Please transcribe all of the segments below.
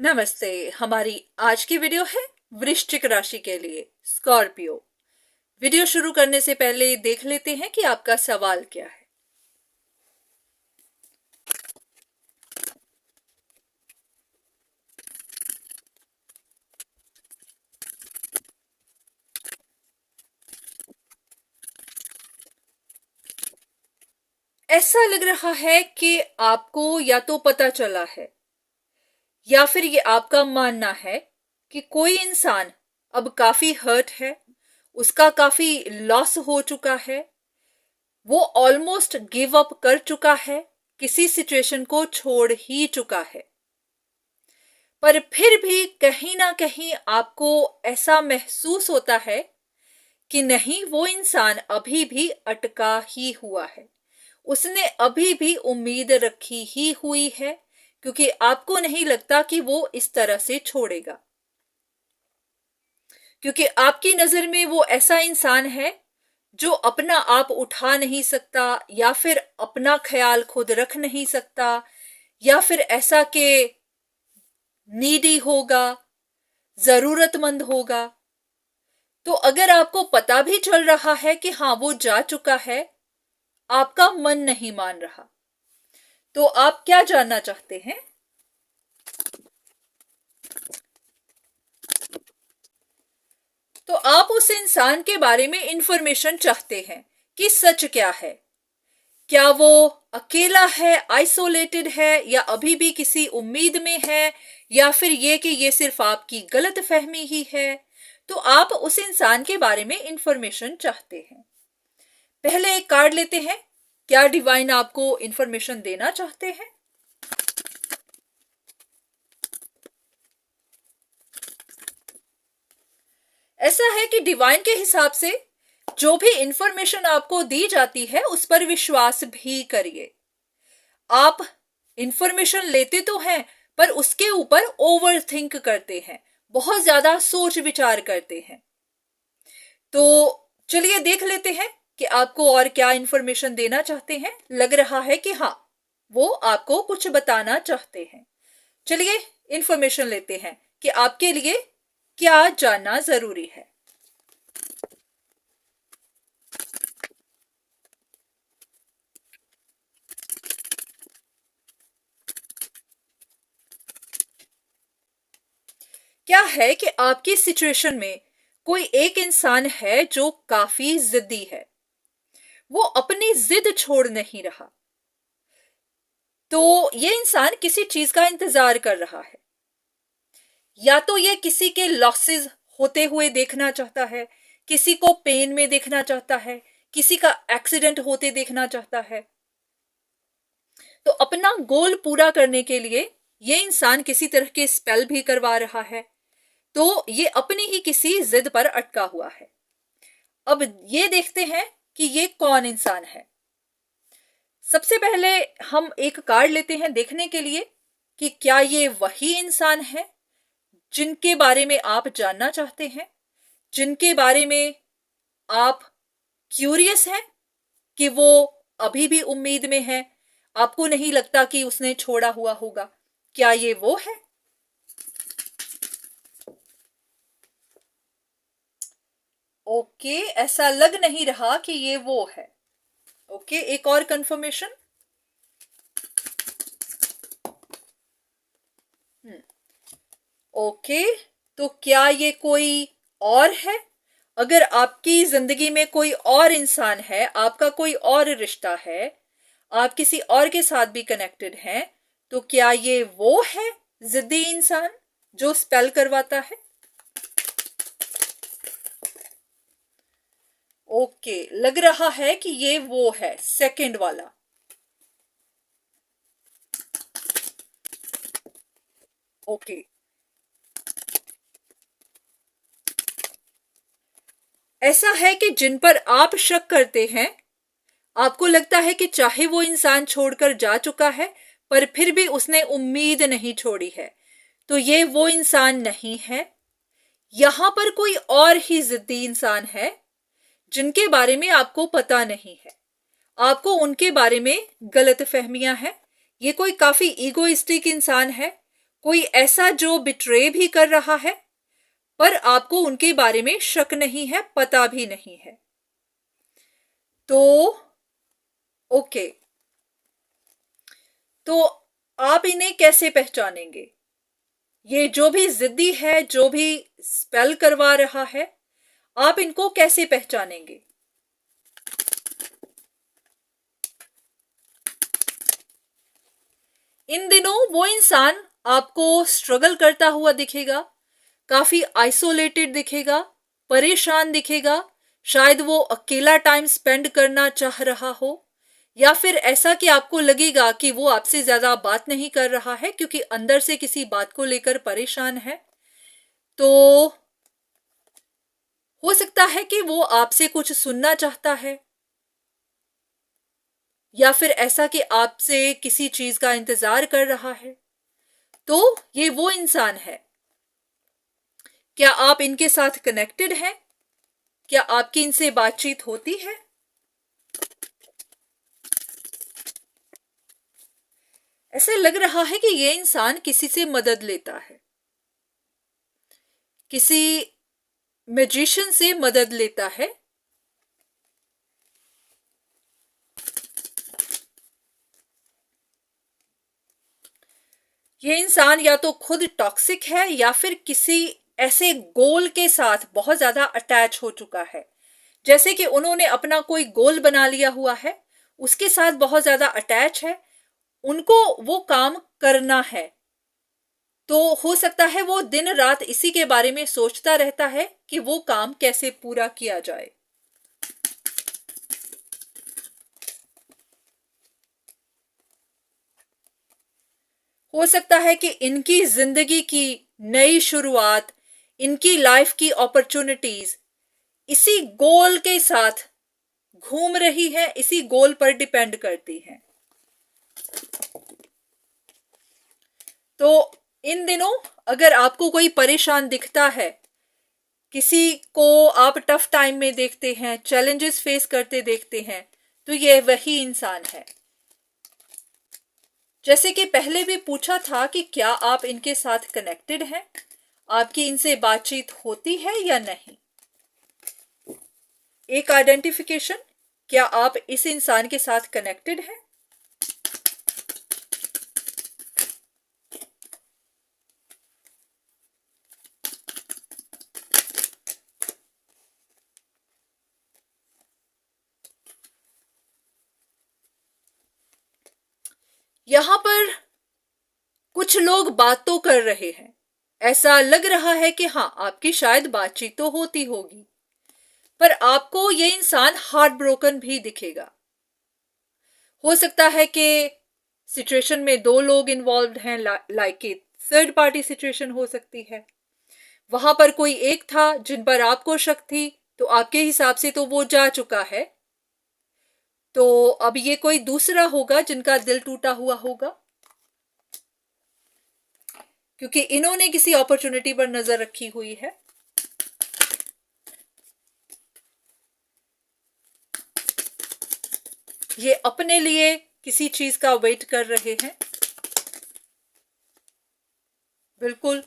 नमस्ते। हमारी आज की वीडियो है वृश्चिक राशि के लिए स्कॉर्पियो। वीडियो शुरू करने से पहले देख लेते हैं कि आपका सवाल क्या है। ऐसा लग रहा है कि आपको या तो पता चला है या फिर ये आपका मानना है कि कोई इंसान अब काफी हर्ट है, उसका काफी लॉस हो चुका है, वो ऑलमोस्ट गिव अप कर चुका है, किसी सिचुएशन को छोड़ ही चुका है। पर फिर भी कहीं ना कहीं आपको ऐसा महसूस होता है कि नहीं, वो इंसान अभी भी अटका ही हुआ है, उसने अभी भी उम्मीद रखी ही हुई है, क्योंकि आपको नहीं लगता कि वो इस तरह से छोड़ेगा, क्योंकि आपकी नजर में वो ऐसा इंसान है जो अपना आप उठा नहीं सकता, या फिर अपना ख्याल खुद रख नहीं सकता, या फिर ऐसा कि नीडी होगा, जरूरतमंद होगा। तो अगर आपको पता भी चल रहा है कि हाँ वो जा चुका है, आपका मन नहीं मान रहा, तो आप क्या जानना चाहते हैं? तो आप उस इंसान के बारे में इंफॉर्मेशन चाहते हैं कि सच क्या है, क्या वो अकेला है, आइसोलेटेड है, या अभी भी किसी उम्मीद में है, या फिर ये कि ये सिर्फ आपकी गलत फहमी ही है। तो आप उस इंसान के बारे में इंफॉर्मेशन चाहते हैं। पहले एक कार्ड लेते हैं, क्या डिवाइन आपको इंफॉर्मेशन देना चाहते हैं। ऐसा है कि डिवाइन के हिसाब से जो भी इंफॉर्मेशन आपको दी जाती है उस पर विश्वास भी करिए। आप इंफॉर्मेशन लेते तो हैं, पर उसके ऊपर ओवर थिंक करते हैं, बहुत ज्यादा सोच विचार करते हैं। तो चलिए देख लेते हैं कि आपको और क्या इंफॉर्मेशन देना चाहते हैं। लग रहा है कि हाँ, वो आपको कुछ बताना चाहते हैं। चलिए इंफॉर्मेशन लेते हैं कि आपके लिए क्या जानना जरूरी है। क्या है कि आपकी सिचुएशन में कोई एक इंसान है जो काफी जिद्दी है, वो अपनी जिद छोड़ नहीं रहा। तो ये इंसान किसी चीज का इंतजार कर रहा है, या तो ये किसी के लॉसेस होते हुए देखना चाहता है, किसी को पेन में देखना चाहता है, किसी का एक्सीडेंट होते देखना चाहता है। तो अपना गोल पूरा करने के लिए ये इंसान किसी तरह के स्पेल भी करवा रहा है। तो ये अपनी ही किसी जिद पर अटका हुआ है। अब ये देखते हैं कि ये कौन इंसान है। सबसे पहले हम एक कार्ड लेते हैं देखने के लिए कि क्या ये वही इंसान है जिनके बारे में आप जानना चाहते हैं, जिनके बारे में आप क्यूरियस हैं कि वो अभी भी उम्मीद में है, आपको नहीं लगता कि उसने छोड़ा हुआ होगा। क्या ये वो है? ओके, ऐसा लग नहीं रहा कि ये वो है। ओके, एक और कंफर्मेशन। ओके, तो क्या ये कोई और है? अगर आपकी जिंदगी में कोई और इंसान है, आपका कोई और रिश्ता है, आप किसी और के साथ भी कनेक्टेड हैं, तो क्या ये वो है जिद्दी इंसान जो स्पेल करवाता है? ओके, लग रहा है कि ये वो है, सेकंड वाला। ओके, ऐसा है कि जिन पर आप शक करते हैं, आपको लगता है कि चाहे वो इंसान छोड़कर जा चुका है, पर फिर भी उसने उम्मीद नहीं छोड़ी है, तो ये वो इंसान नहीं है। यहां पर कोई और ही जिद्दी इंसान है जिनके बारे में आपको पता नहीं है, आपको उनके बारे में गलत फहमियां हैं। ये कोई काफी ईगोइस्टिक इंसान है, कोई ऐसा जो बिट्रे भी कर रहा है, पर आपको उनके बारे में शक नहीं है, पता भी नहीं है। तो ओके, तो आप इन्हें कैसे पहचानेंगे? ये जो भी जिद्दी है, जो भी स्पेल करवा रहा है, आप इनको कैसे पहचानेंगे? इन दिनों वो इंसान आपको स्ट्रगल करता हुआ दिखेगा, काफी आइसोलेटेड दिखेगा, परेशान दिखेगा, शायद वो अकेला टाइम स्पेंड करना चाह रहा हो, या फिर ऐसा कि आपको लगेगा कि वो आपसे ज्यादा बात नहीं कर रहा है क्योंकि अंदर से किसी बात को लेकर परेशान है। तो हो सकता है कि वो आपसे कुछ सुनना चाहता है, या फिर ऐसा कि आपसे किसी चीज का इंतजार कर रहा है। तो ये वो इंसान है। क्या आप इनके साथ कनेक्टेड हैं? क्या आपकी इनसे बातचीत होती है? ऐसा लग रहा है कि ये इंसान किसी से मदद लेता है, किसी मैजिशियन से मदद लेता है। ये इंसान या तो खुद टॉक्सिक है या फिर किसी ऐसे गोल के साथ बहुत ज्यादा अटैच हो चुका है, जैसे कि उन्होंने अपना कोई गोल बना लिया हुआ है, उसके साथ बहुत ज्यादा अटैच है, उनको वो काम करना है। तो हो सकता है वो दिन रात इसी के बारे में सोचता रहता है कि वो काम कैसे पूरा किया जाए। हो सकता है कि इनकी जिंदगी की नई शुरुआत, इनकी लाइफ की अपॉर्चुनिटीज इसी गोल के साथ घूम रही है, इसी गोल पर डिपेंड करती हैं। तो इन दिनों अगर आपको कोई परेशान दिखता है, किसी को आप टफ टाइम में देखते हैं, चैलेंजेस फेस करते देखते हैं, तो ये वही इंसान है। जैसे कि पहले भी पूछा था कि क्या आप इनके साथ कनेक्टेड हैं, आपकी इनसे बातचीत होती है या नहीं। एक आइडेंटिफिकेशन, क्या आप इस इंसान के साथ कनेक्टेड हैं? यहां पर कुछ लोग बात तो कर रहे हैं, ऐसा लग रहा है कि हाँ, आपकी शायद बातचीत तो होती होगी, पर आपको ये इंसान हार्ट ब्रोकन भी दिखेगा। हो सकता है कि सिचुएशन में दो लोग इन्वॉल्व हैं, like a third party situation हो सकती है। वहां पर कोई एक था जिन पर आपको शक थी, तो आपके हिसाब से तो वो जा चुका है, तो अब ये कोई दूसरा होगा जिनका दिल टूटा हुआ होगा, क्योंकि इन्होंने किसी अपॉर्चुनिटी पर नजर रखी हुई है। ये अपने लिए किसी चीज का वेट कर रहे हैं, बिल्कुल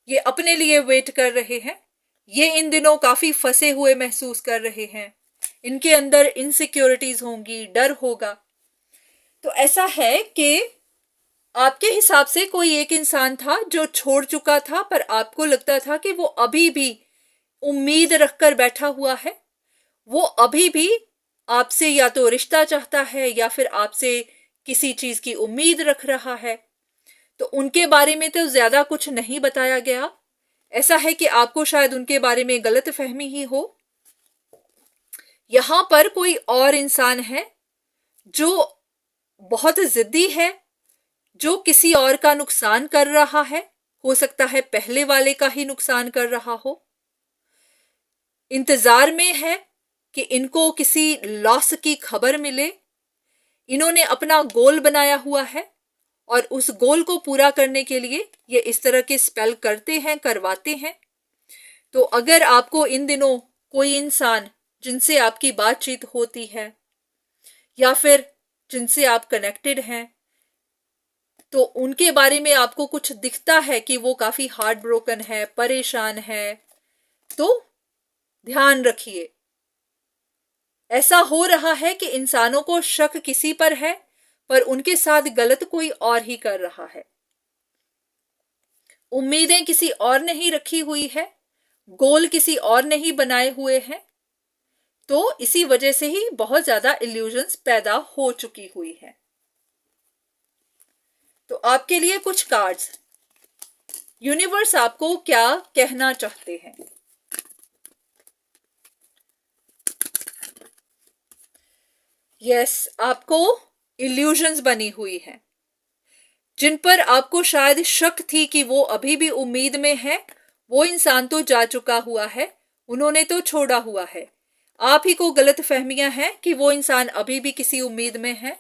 ये अपने लिए वेट कर रहे हैं। ये इन दिनों काफी फंसे हुए महसूस कर रहे हैं, इनके अंदर इनसिक्योरिटीज होंगी, डर होगा। तो ऐसा है कि आपके हिसाब से कोई एक इंसान था जो छोड़ चुका था, पर आपको लगता था कि वो अभी भी उम्मीद रखकर बैठा हुआ है, वो अभी भी आपसे या तो रिश्ता चाहता है या फिर आपसे किसी चीज की उम्मीद रख रहा है। तो उनके बारे में तो ज्यादा कुछ नहीं बताया गया। ऐसा है कि आपको शायद उनके बारे में गलत फहमी ही हो। यहां पर कोई और इंसान है जो बहुत जिद्दी है, जो किसी और का नुकसान कर रहा है, हो सकता है पहले वाले का ही नुकसान कर रहा हो। इंतजार में है कि इनको किसी लॉस की खबर मिले। इन्होंने अपना गोल बनाया हुआ है और उस गोल को पूरा करने के लिए ये इस तरह के स्पेल करते हैं, करवाते हैं। तो अगर आपको इन दिनों कोई इंसान जिनसे आपकी बातचीत होती है या फिर जिनसे आप कनेक्टेड हैं, तो उनके बारे में आपको कुछ दिखता है कि वो काफी हार्ट ब्रोकन है, परेशान है, तो ध्यान रखिए। ऐसा हो रहा है कि इंसानों को शक किसी पर है, पर उनके साथ गलत कोई और ही कर रहा है। उम्मीदें किसी और ने ही रखी हुई है, गोल किसी और ने ही बनाए हुए हैं, तो इसी वजह से ही बहुत ज्यादा इल्यूजन्स पैदा हो चुकी हुई है। तो आपके लिए कुछ कार्ड्स, यूनिवर्स आपको क्या कहना चाहते हैं। यस, आपको इल्यूजन्स बनी हुई है, जिन पर आपको शायद शक थी कि वो अभी भी उम्मीद में है। वो इंसान तो जा चुका हुआ है, उन्होंने तो छोड़ा हुआ है। आप ही को गलत फहमियां हैं कि वो इंसान अभी भी किसी उम्मीद में है।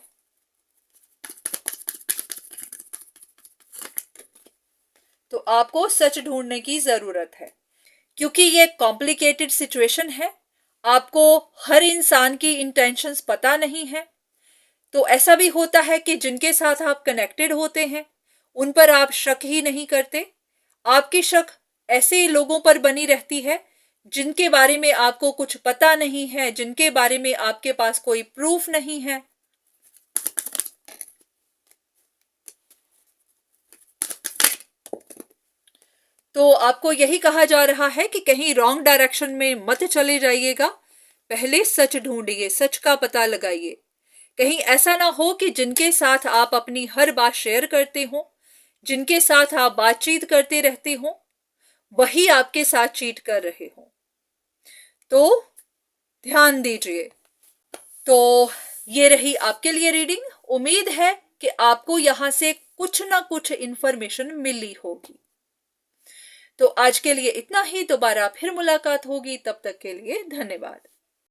तो आपको सच ढूंढने की जरूरत है, क्योंकि ये कॉम्प्लिकेटेड सिचुएशन है। आपको हर इंसान की इंटेंशंस पता नहीं है। तो ऐसा भी होता है कि जिनके साथ आप कनेक्टेड होते हैं उन पर आप शक ही नहीं करते। आपकी शक ऐसे लोगों पर बनी रहती है जिनके बारे में आपको कुछ पता नहीं है, जिनके बारे में आपके पास कोई प्रूफ नहीं है। तो आपको यही कहा जा रहा है कि कहीं रॉन्ग डायरेक्शन में मत चले जाइएगा, पहले सच ढूंढिए, सच का पता लगाइए। कहीं ऐसा ना हो कि जिनके साथ आप अपनी हर बात शेयर करते हो, जिनके साथ आप बातचीत करते रहते हो, वही आपके साथ चीट कर रहे हो। तो ध्यान दीजिए। तो ये रही आपके लिए रीडिंग। उम्मीद है कि आपको यहां से कुछ ना कुछ इंफॉर्मेशन मिली होगी। तो आज के लिए इतना ही, दोबारा फिर मुलाकात होगी, तब तक के लिए धन्यवाद।